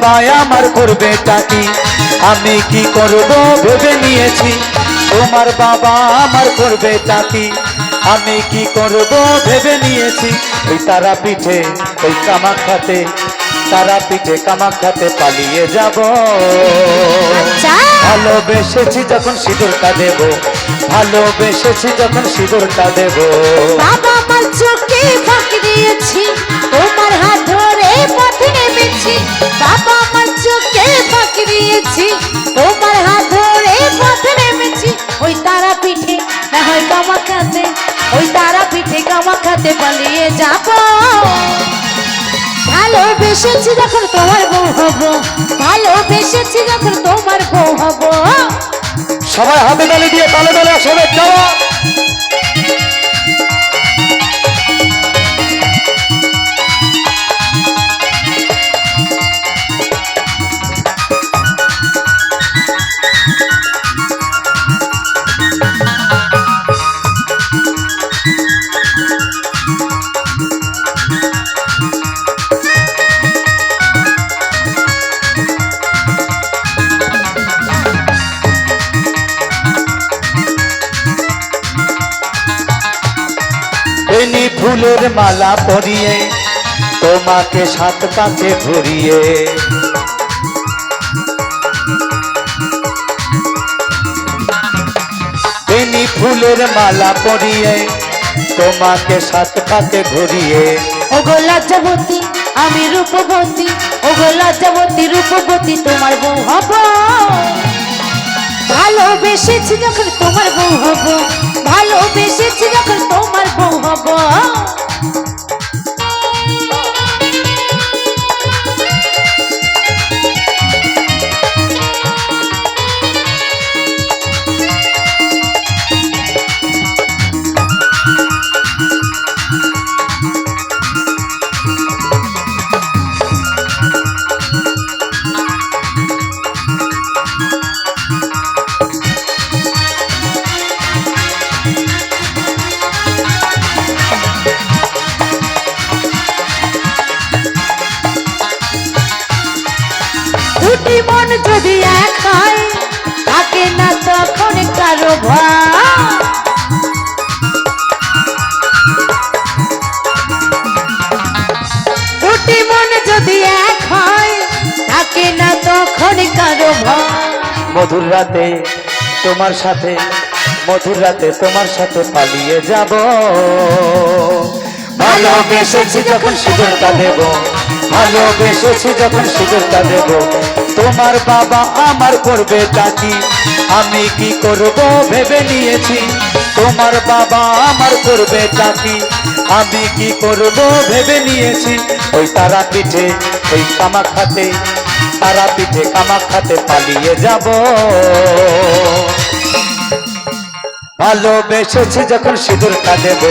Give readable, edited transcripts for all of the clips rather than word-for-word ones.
বাবা আমার করবে টাকি, আমি কি করব ভেবে নিয়েছি। তোমার বাবা আমার করবে টাকি, আমি কি করব ভেবে নিয়েছি। ওই তারা পিঠে ওই কামাখ্যাতে, তারা পিঠে কামাখ্যাতে পালিয়ে যাব। ভালোবেসেছি যখন সিঁদুরটা দেব, ভালোবেসেছি যখন সিঁদুরটা দেব। বাবা আমার চোখে ফাঁকি দিয়েছি, তোমার হাত ধরে পথে নেমেছি। বাবা আমার চোখে ফাঁকি দিয়েছি, তোমার হাত ধরে পথে নেমেছি। ওই তারা পিঠে না হয় কামাখ্যাতে, ওই তারা পিঠে কামাখ্যাতে পালিয়ে যাব। ভালোবেসেছি যখন তোমার বউ হব, ভালোবেসেছি যখন তোমার বউ হব। সবাই হাতে তালি দিয়ে তালে তালে একসাথে যাওয়া। বেনি ফুলের মালা পরিয়ে তোমাকে সাত পাকে ঘুরিয়ে, বেনি ফুলের মালা পরিয়ে তোমাকে সাত পাকে ঘুরিয়ে। ওগো লজ্জাবতী আমি রূপবতী, ওগো লজ্জাবতী রূপবতী তোমার বউ হব। ভালোবেসেছি যখন তোমার বউ হব, ভালোবেসেছি যখন তোমার বউ হব। দুটি মন যদি এক হয়, থাকে না তখন কারো ভয়। দুটি মন যদি এক হয়, থাকে না তখন কারো ভয়। মধুর রাতে তোমার সাথে, মধুর রাতে তোমার সাথে পালিয়ে যাব। ভালোবেসেছি যখন সিঁদুরটা দেব, ভালোবেসেছি যখন সিঁদুরটা দেব। তোমার বাবা আমার করবে টাকি, আমি কি করব ভেবে নিয়েছি। তোমার বাবা আমার করবে টাকি, আমি কি করব ভেবে নিয়েছি। ওই তারা পিঠে ওই কামাখ্যাতে, তারা পিঠে কামাখ্যাতে পালিয়ে যাব। ভালোবেসেছি যখন সিঁদুরটা দেব,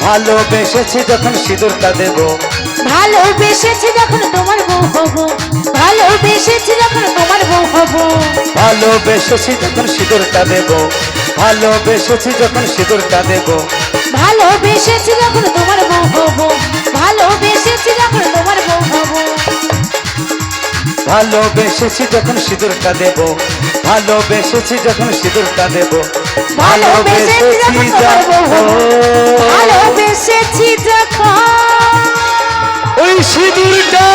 ভালোবেসেছি যখন সিঁদুরটা দেব। ভালোবেসেছি যখন তোমার বউ হব, ভালোবেসেছি যখন তোমার বউ হব। ভালোবেসেছি যখন সিঁদুরটা দেব, ভালোবেসেছি যখন সিঁদুরটা দেব। ভালোবেসেছি যখন তোমার বউ হব, ভালোবেসেছি যখন তোমার বউ হব। ভালোবেসেছি যখন সিঁদুরটা দেব, ভালোবেসেছি যখন সিঁদুরটা দেব। ভালোবেসেছি যখন তোমার বউ হব, ভালোবেসেছি যখন ওই সিঁদুরটা